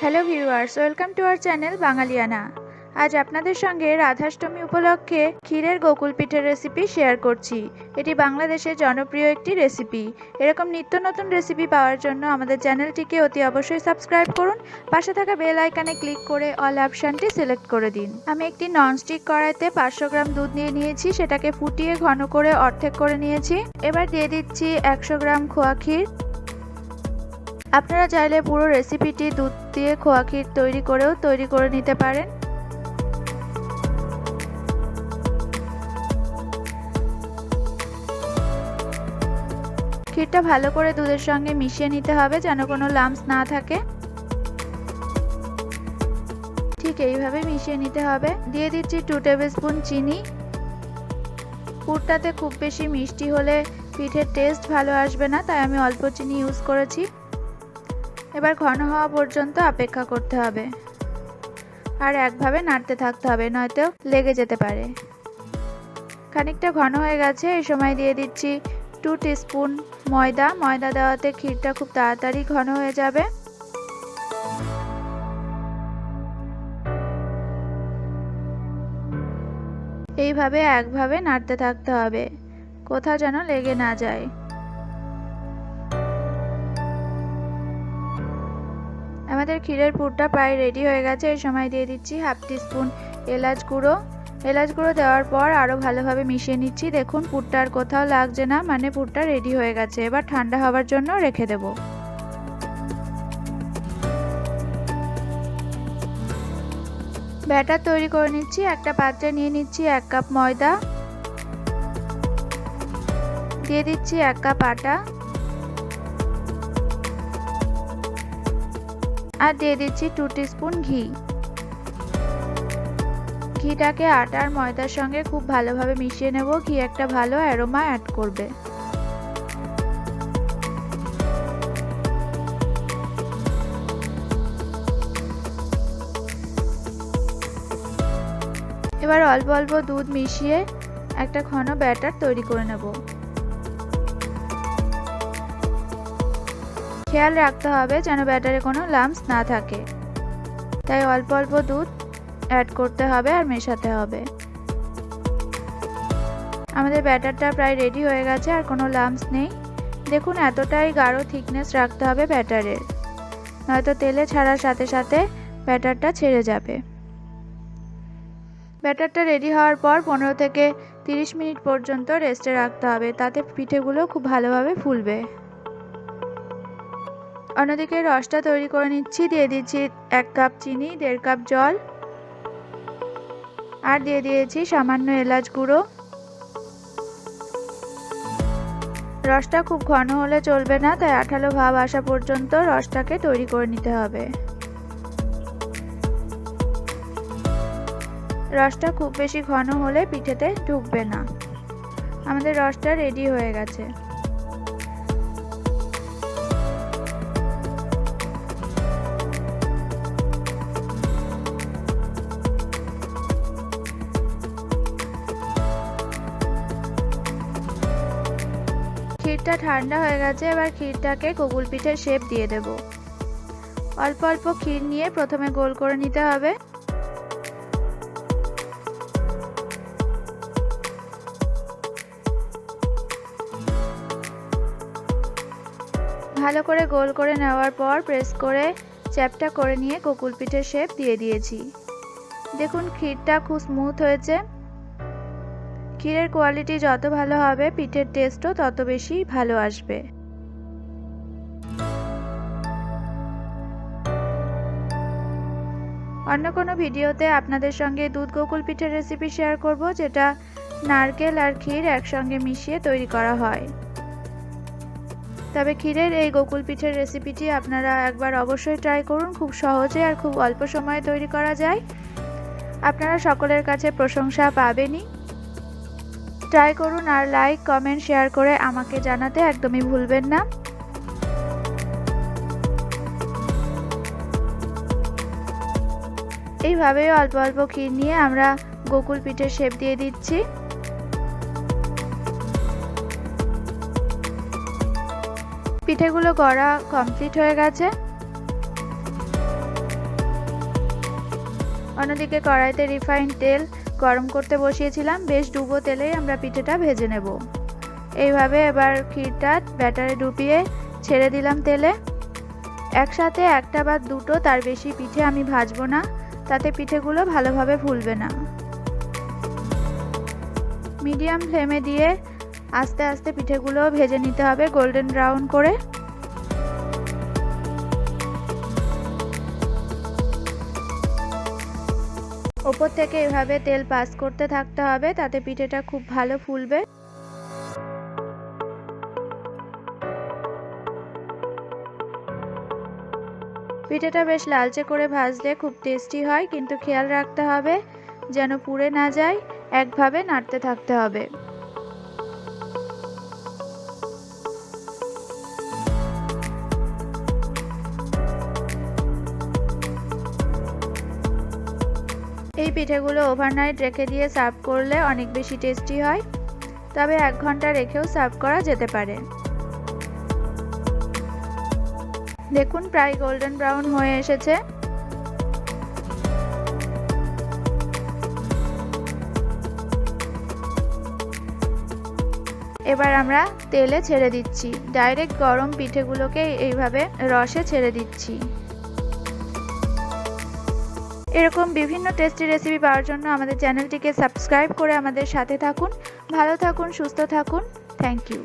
Hello viewers, welcome to our channel Bangaliyana. আজ আপনাদের সঙ্গে রাধাষ্টমী উপলক্ষে ক্ষীরের গোকুল পিঠের রেসিপি শেয়ার করছি। এটি বাংলাদেশের জনপ্রিয় একটি রেসিপি। এরকম নিত্য নতুন রেসিপি পাওয়ার জন্য আমাদের চ্যানেলটিকে অতি অবশ্যই সাবস্ক্রাইব করুন। পাশে থাকা বেল আইকনে ক্লিক করে অল অপশনটি সিলেক্ট করে দিন। আমি একটি ননস্টিক কড়াইতে 500 গ্রাম দুধ নিয়ে নিয়েছি, সেটাকে ফুটিয়ে ঘন করে অর্ধেক করে নিয়েছি। এবার দিয়ে দিচ্ছি 100 গ্রাম খোয়া ক্ষীর। আপনারা চাইলে পুরো রেসিপিটি দুধ দিয়ে খোয়া ক্ষীর তৈরি করে নিতে পারেন। ক্ষীরটা ভালো করে দুধের সঙ্গে মিশিয়ে নিতে হবে যেন কোনো লাম্পস না থাকে। ঠিক এইভাবে মিশিয়ে নিতে হবে। দিয়ে দিচ্ছি 2 টেবিল স্পুন চিনি। পুরটাতে খুব বেশি মিষ্টি হলে পিঠের টেস্ট ভালো আসবে না, তাই আমি অল্প চিনি ইউজ করেছি। এবার ঘন হওয়া পর্যন্ত অপেক্ষা করতে হবে আর একভাবে নাড়তে থাকতে হবে, নয়তো লেগে যেতে পারে। খানিকটা ঘন হয়ে গেছে, এই সময় দিয়ে দিচ্ছি 2 টিস্পুন ময়দা। ময়দা দেওয়াতে ক্ষীরটা খুব তাড়াতাড়ি ঘন হয়ে যাবে। এইভাবে একভাবে নাড়তে থাকতে হবে, কোথাও যেন লেগে না যায়। আমাদের ক্ষীরের পুরটা প্রায় রেডি হয়ে গেছে। এই সময় দিয়ে দিচ্ছি 1/2 টিস্পুন এলাচ গুঁড়ো। এলাচ গুঁড়ো দেওয়ার পর আরও ভালোভাবে মিশিয়ে নিচ্ছি। দেখুন পুরটা আর কোথাও লাগছে না, মানে পুরটা রেডি হয়ে গেছে। এবার ঠান্ডা হওয়ার জন্য রেখে দেব। ব্যাটার তৈরি করে নিচ্ছি। একটা পাত্রে নিয়ে নিচ্ছি 1 কাপ ময়দা, দিয়ে দিচ্ছি 1 কাপ আটা আর দিয়ে দিচ্ছি 2 টিস্পুন ঘি। ঘিটাকে আটার ময়দার সঙ্গে খুব ভালোভাবে মিশিয়ে নেব। ঘি একটা ভালো অ্যারোমা অ্যাড করবে। এবার অল্প অল্প দুধ মিশিয়ে একটা ঘন ব্যাটার তৈরি করে নেব। খেয়াল রাখতে হবে যেন ব্যাটারে কোনো লাম্পস না থাকে, তাই অল্প অল্প দুধ অ্যাড করতে হবে আর মেশাতে হবে। আমাদের ব্যাটারটা প্রায় রেডি হয়ে গেছে, আর কোনো লাম্পস নেই। দেখুন এতটাই গাঢ় থিকনেস রাখতে হবে ব্যাটারের, নয়তো তেলে ছাড়ার সাথে সাথে ব্যাটারটা ছেড়ে যাবে। ব্যাটারটা রেডি হওয়ার পর 15 থেকে 30 মিনিট পর্যন্ত রেস্টে রাখতে হবে, তাতে পিঠেগুলো খুব ভালোভাবে ফুলবে। অন্যদিকে রসটা তৈরি করে নিচ্ছি। দিয়ে দিচ্ছি 1 কাপ চিনি, 1.5 কাপ জল আর দিয়ে দিয়েছি সামান্য এলাচ গুঁড়ো। রসটা খুব ঘন হলে চলবে না, তাই আঠালো ভাব আসা পর্যন্ত রসটাকে তৈরি করে নিতে হবে। রসটা খুব বেশি ঘন হলে পিঠেতে ঢুকবে না। আমাদের রসটা রেডি হয়ে গেছে। ক্ষীরটা ঠান্ডা হয়ে গেছে। এবার ক্ষীরটাকে গোকুল পিঠের শেপ দিয়ে দেব। অল্প অল্প ক্ষীর নিয়ে প্রথমে গোল করে নিতে হবে। ভালো করে গোল করে নেওয়ার পর প্রেস করে চ্যাপটা করে নিয়ে গোকুল পিঠের শেপ দিয়ে দিয়েছি। দেখুন ক্ষীরটা খুব স্মুথ হয়েছে। ক্ষীরের কোয়ালিটি যত ভালো হবে পিঠের টেস্টও তত বেশি ভালো আসবে। অন্য কোনো ভিডিওতে আপনাদের সঙ্গে দুধ গোকুল পিঠের রেসিপি শেয়ার করব, যেটা নারকেল আর ক্ষীর একসঙ্গে মিশিয়ে তৈরি করা হয়। তবে ক্ষীরের এই গোকুল পিঠের রেসিপিটি আপনারা একবার অবশ্যই ট্রাই করুন। খুব সহজে আর খুব অল্প সময়ে তৈরি করা যায়। আপনারা সকলের কাছে প্রশংসা পাবেনই। ট্রাই করুন আর লাইক, কমেন্ট, শেয়ার করে আমাকে জানাতে একদমই ভুলবেন না। এইভাবে অল্প অল্প ক্ষীর নিয়ে আমরা গোকুল পিঠের শেপ দিয়ে দিচ্ছি। পিঠেগুলো গড়া কমপ্লিট হয়ে গেছে। অন্যদিকে কড়াইতে রিফাইন্ড তেল গরম করতে বসিয়েছিলাম। বেশ ডুবো তেলেই আমরা পিঠেটা ভেজে নেব। এইভাবে এবার ক্ষীরটা ব্যাটারে ডুবিয়ে ছেড়ে দিলাম তেলে। একসাথে একটা বা দুটো, তার বেশি পিঠে আমি ভাজবো না, তাতে পিঠেগুলো ভালোভাবে ফুলবে না। মিডিয়াম ফ্লেমে দিয়ে আস্তে আস্তে পিঠেগুলো ভেজে নিতে হবে গোল্ডেন ব্রাউন করে। ওপর থেকে এভাবে তেল পাস করতে থাকতে হবে, তাতে পিঠেটা খুব ভালো ফুলবে। পিঠেটা বেশ লালচে করে ভাজলে খুব টেস্টি হয়, কিন্তু খেয়াল রাখতে হবে যেন পুড়ে না যায়, একভাবে নাড়তে থাকতে হবে। এই পিঠেগুলো ওভারনাইট রেখে দিয়ে সার্ভ করলে অনেক বেশি টেস্টি হয়, তবে 1 ঘন্টা রেখেও সার্ভ করা যেতে পারে। দেখুন প্রায় গোল্ডেন ব্রাউন হয়ে এসেছে। এবার আমরা তেলে ছেড়ে দিচ্ছি। ডাইরেক্ট গরম পিঠেগুলোকে এইভাবে রসে ছেড়ে দিচ্ছি। এরকম বিভিন্ন টেস্টি রেসিপি পাওয়ার জন্য আমাদের চ্যানেলটিকে সাবস্ক্রাইব করে আমাদের সাথে থাকুন। ভালো থাকুন, সুস্থ থাকুন। Thank you.